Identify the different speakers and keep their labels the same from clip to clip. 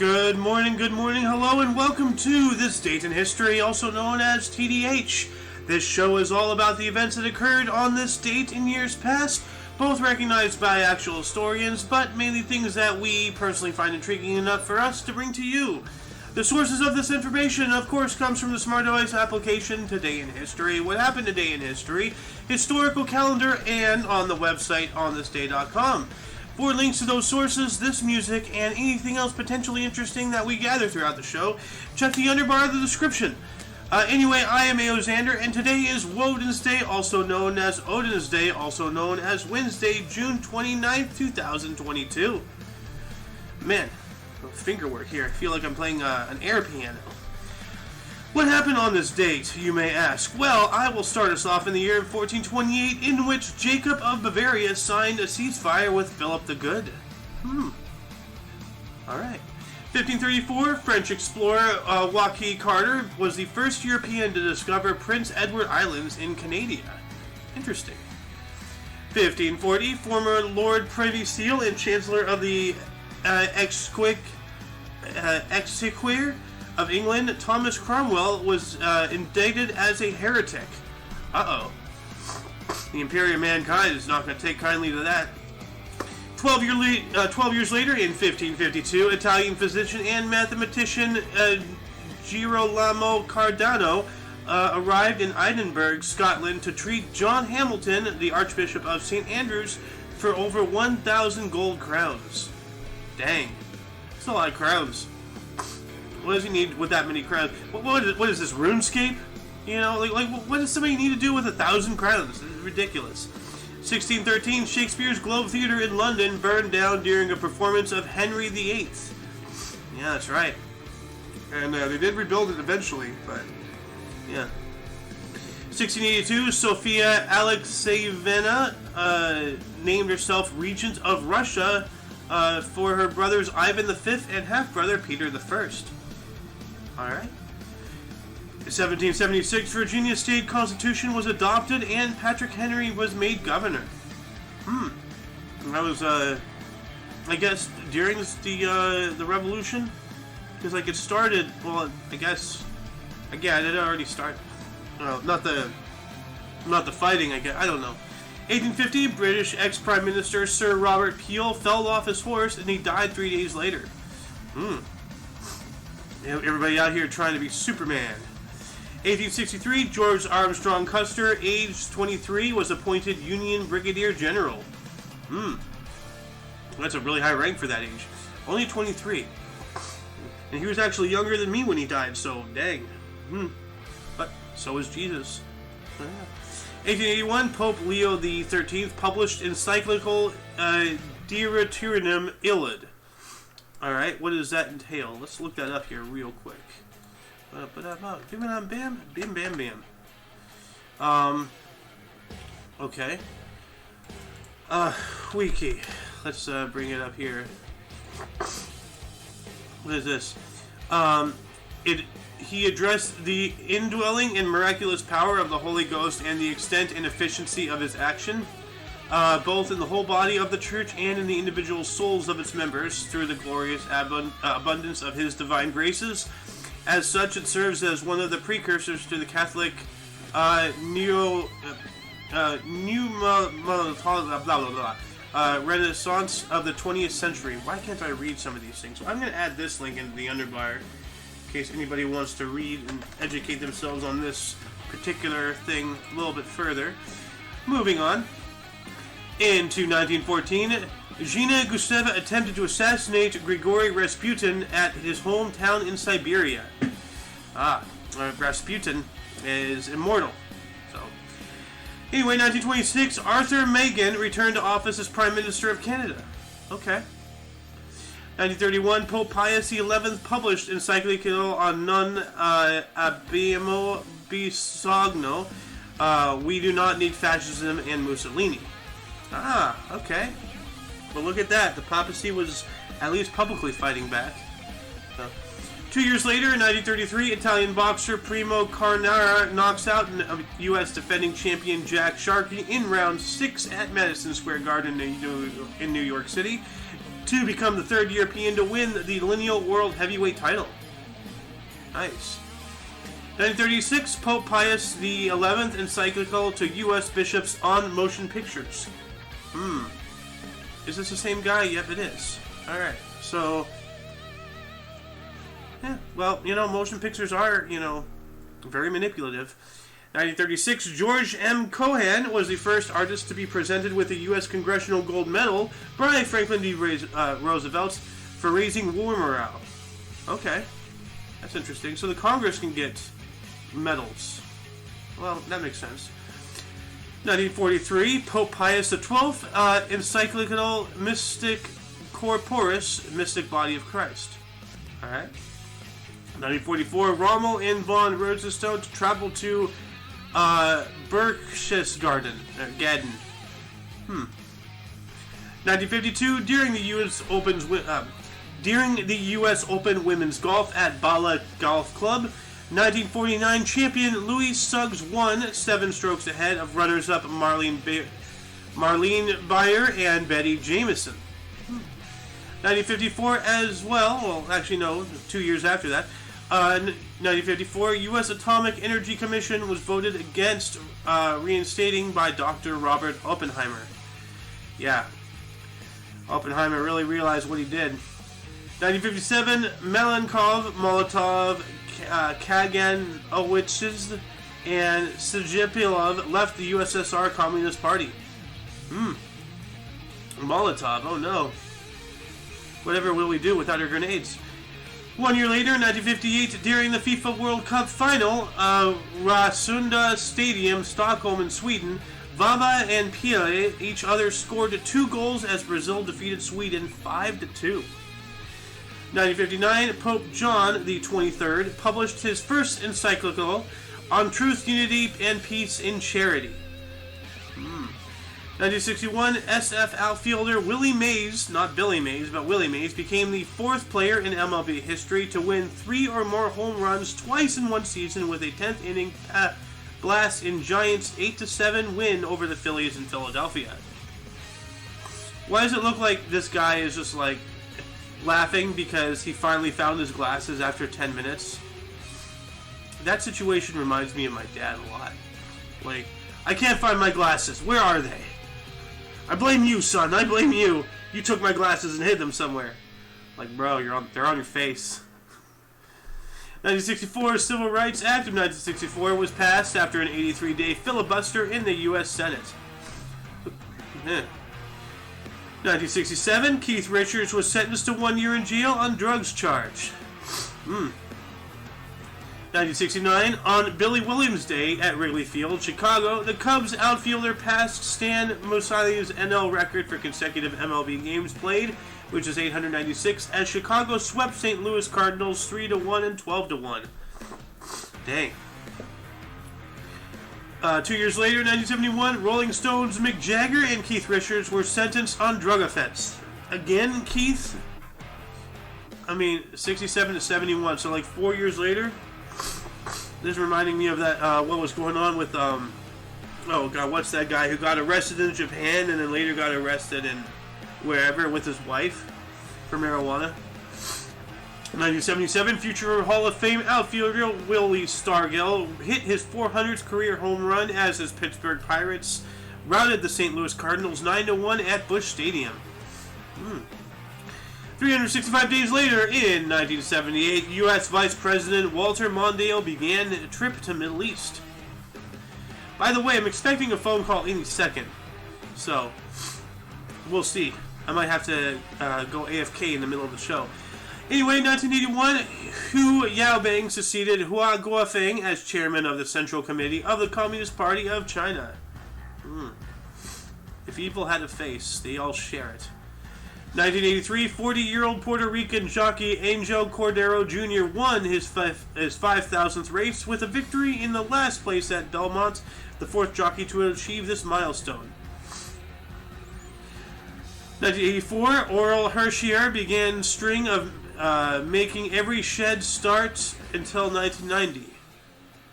Speaker 1: Good morning, hello, and welcome to This Date in History, also known as TDH. This show is all about the events that occurred on this date in years past, both recognized by actual historians, but mainly things that we personally find intriguing enough for us to bring to you. The sources of this information, of course, comes from the Smart OS application, Today in History, What Happened Today in History, Historical Calendar, and on the website onthisday.com. For links to those sources, this music, and anything else potentially interesting that we gather throughout the show, check the underbar of the description. Anyway, I am Xander, and today is Woden's Day, also known as Odin's Day, also known as Wednesday, June 29th, 2022. Man, finger work here. I feel like I'm playing an air piano. What happened on this date, you may ask? Well, I will start us off in the year of 1428, in which Jacob of Bavaria signed a ceasefire with Philip the Good. Alright. 1534, French explorer Joachim Carter was the first European to discover Prince Edward Islands in Canada. Interesting. 1540, former Lord Privy Seal and Chancellor of the Exchequer of England, Thomas Cromwell, was indicted as a heretic. Uh-oh. The Imperium of Mankind is not going to take kindly to that. 12 years later, in 1552, Italian physician and mathematician Girolamo Cardano arrived in Edinburgh, Scotland, to treat John Hamilton, the Archbishop of St. Andrews, for over 1,000 gold crowns. Dang. That's a lot of crowns. What does he need with that many crowns? What is this, RuneScape? You know, like what does somebody need to do with 1,000 crowns? It's ridiculous. 1613, Shakespeare's Globe Theatre in London burned down during a performance of Henry VIII. Yeah, that's right. And they did rebuild it eventually, but yeah. 1682, Sophia Alexeyevna named herself Regent of Russia for her brothers Ivan V and half-brother Peter I. Alright. 1776, Virginia State Constitution was adopted and Patrick Henry was made governor. That was, I guess, during the Revolution? Because, like, it started, well, I guess, again, it already started. Well, not the fighting, I guess, I don't know. 1850, British ex-Prime Minister Sir Robert Peel fell off his horse and he died 3 days later. Everybody out here trying to be Superman. 1863, George Armstrong Custer, aged 23, was appointed Union Brigadier General. That's a really high rank for that age. Only 23. And he was actually younger than me when he died, so dang. But so is Jesus. 1881, Pope Leo XIII published encyclical Diriturnum Illud. Alright, what does that entail? Let's look that up here real quick. Bim bam bam. Okay. Wiki. Let's bring it up here. What is this? He addressed the indwelling and miraculous power of the Holy Ghost and the extent and efficiency of his action, both in the whole body of the church and in the individual souls of its members, through the glorious abundance of his divine graces. As such, it serves as one of the precursors to the Catholic Renaissance of the 20th century. Why can't I read some of these things? So I'm going to add this link into the underbar in case anybody wants to read and educate themselves on this particular thing a little bit further. Moving on. Into 1914, Zhina Gusteva attempted to assassinate Grigory Rasputin at his hometown in Siberia. Rasputin is immortal. So, anyway, 1926, Arthur Meighen returned to office as Prime Minister of Canada. Okay. 1931, Pope Pius XI published encyclical on non abbiamo bisogno. We do not need fascism and Mussolini. Okay. Well, look at that. The papacy was at least publicly fighting back. 2 years later, in 1933, Italian boxer Primo Carnera knocks out U.S. defending champion Jack Sharkey in round 6 at Madison Square Garden in New York City. to become the third European to win the lineal world heavyweight title. Nice. 1936, Pope Pius XI encyclical to U.S. bishops on motion pictures. Is this the same guy? Yep, it is. Alright, so... yeah, well, motion pictures are, very manipulative. 1936, George M. Cohan was the first artist to be presented with a U.S. Congressional Gold Medal by Franklin D. Roosevelt for raising war morale. Okay, that's interesting. So the Congress can get medals. Well, that makes sense. 1943, Pope Pius XII, encyclical Mystic Corporis, Mystic Body of Christ. Alright. 1944, Rommel and von Rosestone to travel to Berchtesgaden. 1952, during the U.S. Open Women's Golf at Bala Golf Club, 1949, champion Louis Suggs won 7 strokes ahead of runners-up Marlene Bayer and Betty Jamieson. 1954 as well, actually no, 2 years after that, 1954, U.S. Atomic Energy Commission was voted against reinstating by Dr. Robert Oppenheimer. Yeah, Oppenheimer really realized what he did. 1957, Malenkov, Molotov, Kaganowicz's, and Sejapilov left the USSR Communist Party. Molotov, oh no. Whatever will we do without our grenades? 1 year later, 1958, during the FIFA World Cup final, Rasunda Stadium, Stockholm in Sweden, Vava and Pele each other scored 2 goals as Brazil defeated Sweden 5-2. 1959, Pope John the 23rd published his first encyclical on truth, unity, and peace in charity. 1961, SF outfielder Willie Mays, not Billy Mays, but Willie Mays, became the 4th player in MLB history to win 3 or more home runs twice in one season with a 10th inning blast in Giants' 8-7 win over the Phillies in Philadelphia. Why does it look like this guy is just like laughing because he finally found his glasses after 10 minutes? That situation reminds me of my dad a lot. Like, I can't find my glasses. Where are they? I blame you, son. I blame you. You took my glasses and hid them somewhere. Like, bro, they're on your face. 1964 Civil Rights Act of 1964 was passed after an 83-day filibuster in the U.S. Senate. 1967, Keith Richards was sentenced to 1 year in jail on drugs charge. 1969, on Billy Williams Day at Wrigley Field, Chicago, the Cubs outfielder passed Stan Musial's NL record for consecutive MLB games played, which is 896, as Chicago swept St. Louis Cardinals 3-1 and 12-1. Dang. 2 years later, 1971, Rolling Stones' Mick Jagger and Keith Richards were sentenced on drug offense. Again, Keith? 67 to 71, so like 4 years later? This is reminding me of that, what was going on with, oh god, what's that guy who got arrested in Japan and then later got arrested in wherever with his wife for marijuana? 1977, future Hall of Fame outfielder Willie Stargell hit his 400th career home run as his Pittsburgh Pirates routed the St. Louis Cardinals 9-1 at Busch Stadium. 365 days later, in 1978, U.S. Vice President Walter Mondale began a trip to Middle East. By the way, I'm expecting a phone call any second, so we'll see. I might have to go AFK in the middle of the show. Anyway, 1981, Hu Yaobang succeeded Hua Guofeng as chairman of the Central Committee of the Communist Party of China. If evil had a face, they all share it. 1983, 40-year-old Puerto Rican jockey Angel Cordero Jr. won his 5,000th race with a victory in the last place at Belmont, the 4th jockey to achieve this milestone. 1984, Oral Hershier began string of making every shed start until 1990.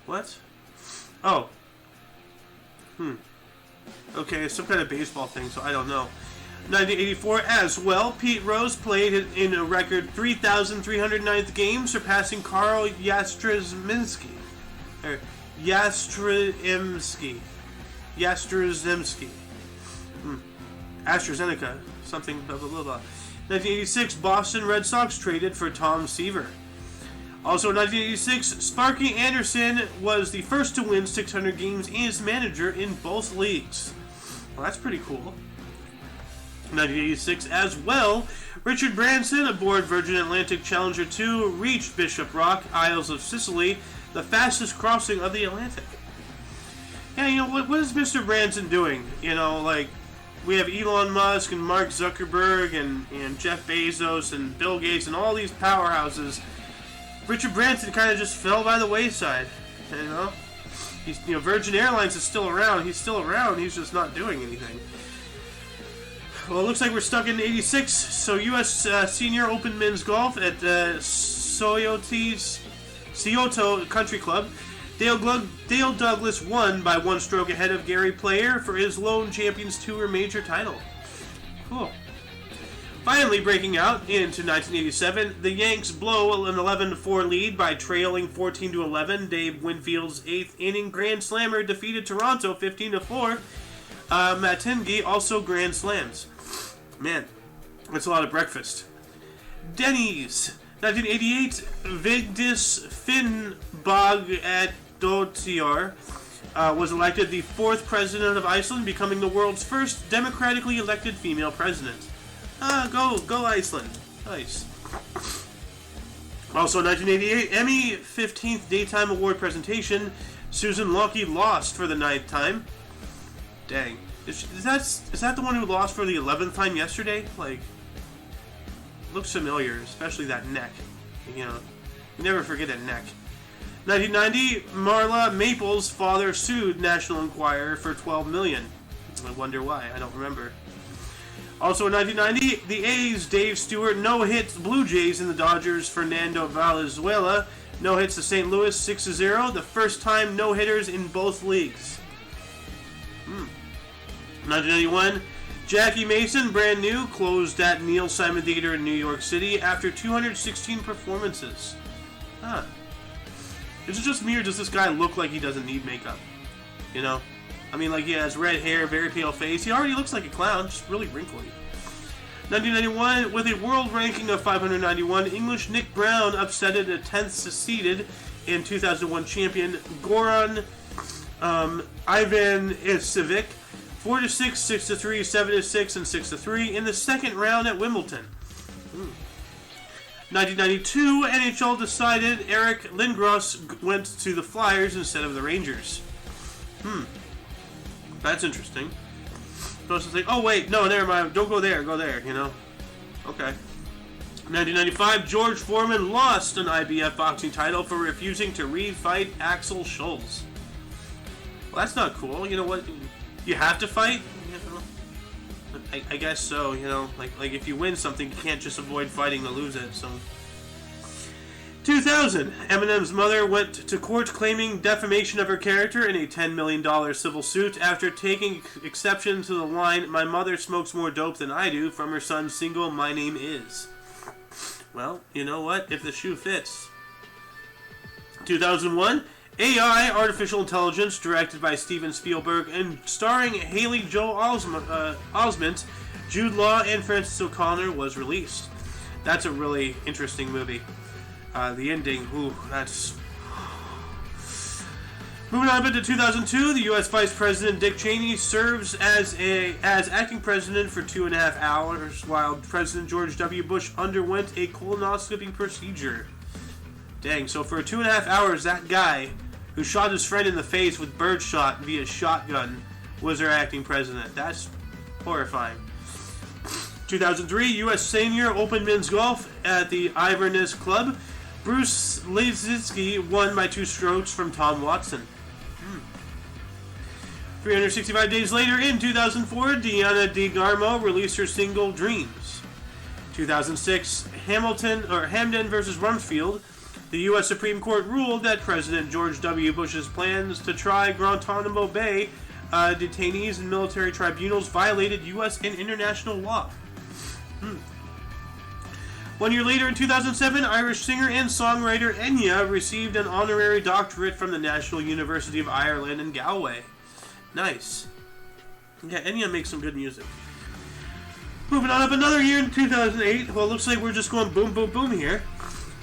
Speaker 1: What? Oh. Okay, it's some kind of baseball thing, so I don't know. 1984 as well, Pete Rose played in a record 3,309th game, surpassing Karl Jastrzębski. Jastrzębski. AstraZeneca. Something blah blah blah blah. 1986, Boston Red Sox traded for Tom Seaver. Also in 1986, Sparky Anderson was the first to win 600 games as manager in both leagues. Well, that's pretty cool. 1986 as well, Richard Branson aboard Virgin Atlantic Challenger 2 reached Bishop Rock, Isles of Sicily, the fastest crossing of the Atlantic. Yeah, you know, what is Mr. Branson doing? You know, like, we have Elon Musk and Mark Zuckerberg and Jeff Bezos and Bill Gates and all these powerhouses. Richard Branson kind of just fell by the wayside, you know? Virgin Airlines is still around. He's still around. He's just not doing anything. Well, it looks like we're stuck in 86. So, U.S. Senior Open Men's Golf at Scioto Country Club. Dale Douglas won by one stroke ahead of Gary Player for his lone Champions Tour major title. Cool. Finally breaking out into 1987, the Yanks blow an 11-4 lead by trailing 14-11. Dave Winfield's 8th inning grand slammer defeated Toronto 15-4. Matingi also grand slams. Man, that's a lot of breakfast. Denny's. 1988, Vigdis Finnbogadóttir was elected the 4th president of Iceland, becoming the world's first democratically elected female president. Go Iceland. Nice. Also, 1988, Emmy 15th Daytime Award presentation, Susan Lockey lost for the 9th time. Dang. Is that the one who lost for the 11th time yesterday? Like, looks familiar, especially that neck. You know, you never forget that neck. 1990, Marla Maples' father sued National Enquirer for $12 million. I wonder why. I don't remember. Also in 1990, the A's Dave Stewart no-hits Blue Jays in the Dodgers Fernando Valenzuela no-hits the St. Louis 6-0, the first time no-hitters in both leagues. 1991, Jackie Mason, brand new, closed at Neil Simon Theater in New York City after 216 performances. Is it just me or does this guy look like he doesn't need makeup? You know? I mean, like, he has red hair, very pale face. He already looks like a clown, just really wrinkly. 1991, with a world ranking of 591, English Nick Brown upsetted a 10th seeded in 2001 champion Goran Ivan Isivic 4-6, 6-3, 7-6, and 6-3 in the second round at Wimbledon. 1992, NHL decided Eric Lindros went to the Flyers instead of the Rangers. That's interesting. Supposed to think, oh wait, no, never mind, don't go there, you know? Okay. 1995, George Foreman lost an IBF boxing title for refusing to re-fight Axel Schulz. Well, that's not cool, you know what? You have to fight? You know? I guess so, you know? Like if you win something, you can't just avoid fighting to lose it, so... 2000, Eminem's mother went to court claiming defamation of her character in a $10 million civil suit after taking exception to the line, "My mother smokes more dope than I do," from her son's single, "My Name Is." Well, you know what? If the shoe fits. 2001, AI, Artificial Intelligence, directed by Steven Spielberg and starring Haley Joel Osment, Jude Law, and Francis O'Connor, was released. That's a really interesting movie. The ending, that's... Moving on a bit to 2002, the U.S. Vice President Dick Cheney serves as acting president for 2.5 hours, while President George W. Bush underwent a colonoscopy procedure. Dang, so for 2.5 hours, that guy who shot his friend in the face with birdshot via shotgun was our acting president. That's horrifying. 2003, U.S. Senior Open Men's Golf at the Iverness Club. Bruce Lezinski won by 2 strokes from Tom Watson. 365 days later, in 2004, Diana DeGarmo released her single "Dreams." 2006, Hamden versus Rumsfeld. The U.S. Supreme Court ruled that President George W. Bush's plans to try Guantanamo Bay detainees in military tribunals violated U.S. and international law. 1 year later, in 2007, Irish singer and songwriter Enya received an honorary doctorate from the National University of Ireland in Galway. Nice. Yeah, Enya makes some good music. Moving on up another year in 2008. Well, it looks like we're just going boom, boom, boom here.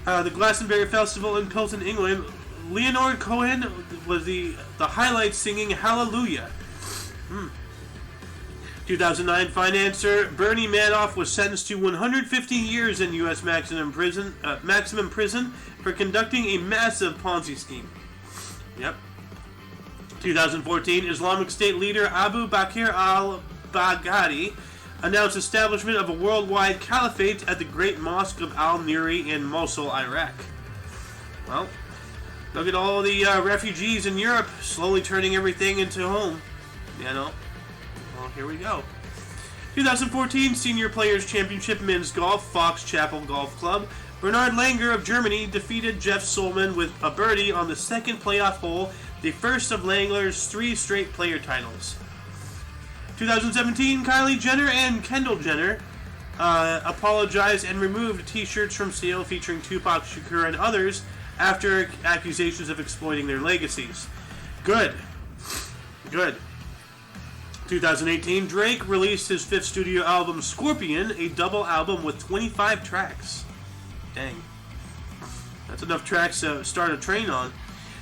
Speaker 1: The Glastonbury Festival in Pilsen, England. Leonard Cohen was the highlight singing Hallelujah. 2009, financier Bernie Madoff was sentenced to 150 years in U.S. maximum prison for conducting a massive Ponzi scheme. Yep. 2014, Islamic State leader Abu Bakr al-Baghdadi announced establishment of a worldwide caliphate at the Great Mosque of Al-Nuri in Mosul, Iraq. Well, look at all the refugees in Europe slowly turning everything into home. You know? Well, here we go. 2014 Senior Players Championship Men's Golf, Fox Chapel Golf Club. Bernard Langer of Germany defeated Jeff Solman with a birdie on the second playoff hole, the first of Langler's 3 straight player titles. 2017 Kylie Jenner and Kendall Jenner apologized and removed t-shirts from sale featuring Tupac Shakur and others after accusations of exploiting their legacies. Good. 2018, Drake released his 5th studio album, Scorpion, a double album with 25 tracks. Dang. That's enough tracks to start a train on.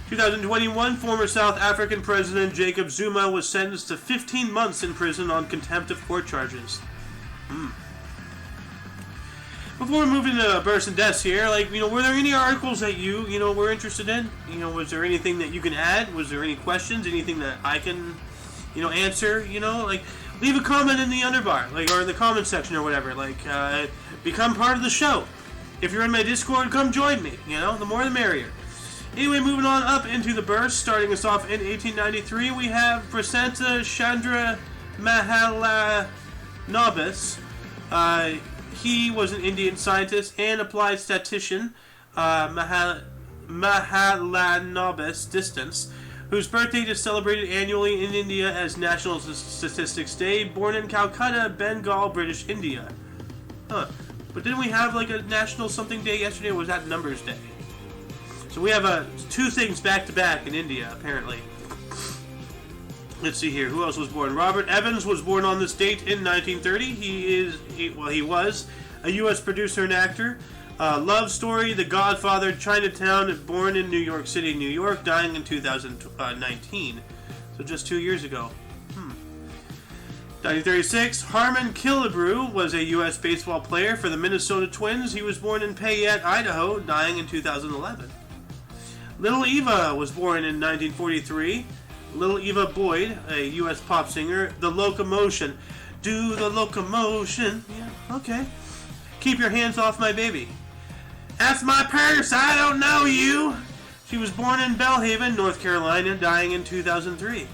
Speaker 1: 2021, former South African President Jacob Zuma was sentenced to 15 months in prison on contempt of court charges. Before we move into births and deaths here, were there any articles that you were interested in? Was there anything that you can add? Was there any questions? Anything that I can answer, leave a comment in the underbar, or in the comment section or whatever, become part of the show. If you're in my Discord, come join me, the more the merrier. Anyway, moving on up into the births, starting us off in 1893, we have Prasanta Chandra Mahalanobis. He was an Indian scientist and applied statistician, Mahalanobis distance, whose birthday is celebrated annually in India as National Statistics Day, born in Calcutta, Bengal, British India. But didn't we have a National something day yesterday, or was that Numbers Day? So we have 2 things back to back in India, apparently. Let's see here, who else was born? Robert Evans was born on this date in 1930. He was a U.S. producer and actor. Love Story, The Godfather, Chinatown, born in New York City, New York, dying in 2019. So just 2 years ago. 1936, Harmon Killebrew was a U.S. baseball player for the Minnesota Twins. He was born in Payette, Idaho, dying in 2011. Little Eva was born in 1943. Little Eva Boyd, a U.S. pop singer. The Locomotion. Do the locomotion. Yeah, okay. Keep your hands off my baby. That's my purse, I don't know you. She was born in Belhaven, North Carolina, dying in 2003.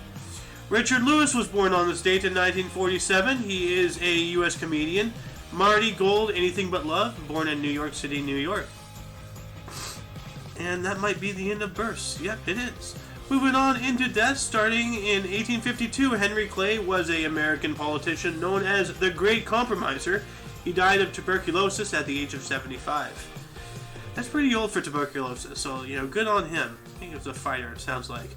Speaker 1: Richard Lewis was born on this date in 1947. He is a U.S. comedian. Marty Gold, Anything But Love, born in New York City, New York. And that might be the end of births. Yep, it is. Moving on into deaths, starting in 1852, Henry Clay was an American politician known as the Great Compromiser. He died of tuberculosis at the age of 75. That's pretty old for tuberculosis, so, good on him. I think he was a fighter, it sounds like.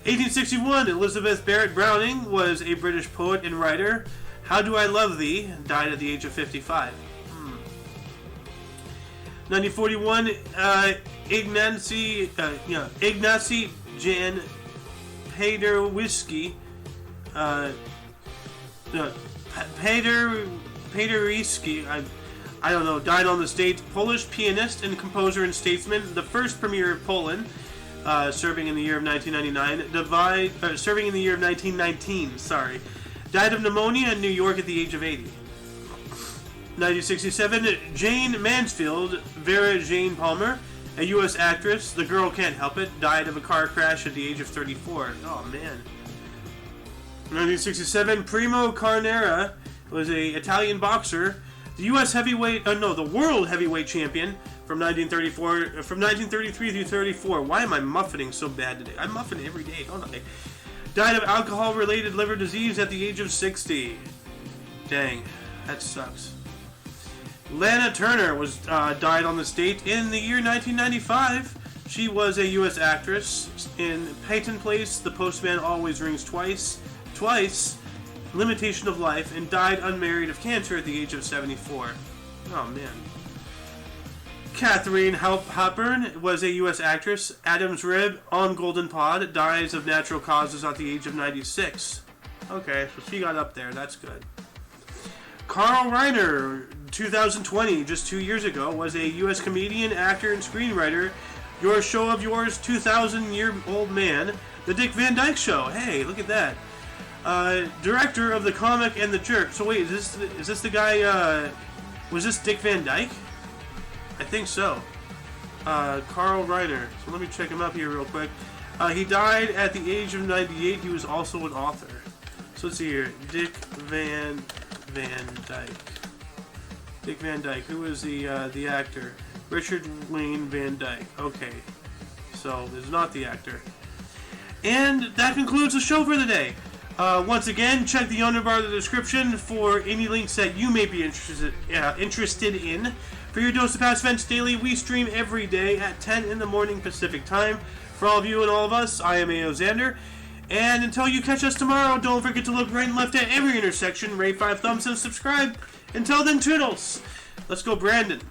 Speaker 1: 1861, Elizabeth Barrett Browning was a British poet and writer. How Do I Love Thee? Died at the age of 55. 1941, Ignacy Jan Paderewski, Paderewski, I don't know, died on this date. Polish pianist and composer and statesman, the first premier of Poland, serving in the year of 1999. Serving in the year of 1919. Sorry, died of pneumonia in New York at the age of 80. 1967, Jane Mansfield, Vera Jane Palmer, a U.S. actress, The Girl Can't Help It, died of a car crash at the age of 34. Oh, man. 1967, Primo Carnera was an Italian boxer, the the world heavyweight champion from 1933 through 34. Why am I muffing so bad today? I muffin every day, don't I? died of alcohol-related liver disease at the age of 60. Dang, that sucks. Lana Turner died on this date in the year 1995. She was a U.S. actress in Peyton Place, The Postman Always Rings Twice, Limitation of Life, and died unmarried of cancer at the age of 74. Oh, man. Katharine Hepburn was a U.S. actress. Adam's Rib on Golden Pod dies of natural causes at the age of 96. Okay, so she got up there. That's good. Carl Reiner, 2020, just 2 years ago, was a U.S. comedian, actor, and screenwriter. Your Show of Yours, 2,000-Year-Old Man, The Dick Van Dyke Show. Hey, look at that. Director of The Comic and The Jerk. So wait, is this the guy, was this Dick Van Dyke? I think so. Carl Reiner. So let me check him up here real quick. He died at the age of 98. He was also an author. So let's see here. Dick Van Dyke. Dick Van Dyke. Who is the actor? Richard Wayne Van Dyke. Okay. So, there's not the actor. And that concludes the show for the day. Once again, check the underbar of the description for any links that you may be interested in. For your dose of past events daily, we stream every day at 10 in the morning Pacific time. For all of you and all of us, I am A.O. Xander. And until you catch us tomorrow, don't forget to look right and left at every intersection, rate 5 thumbs, and subscribe. Until then, toodles. Let's go, Brandon.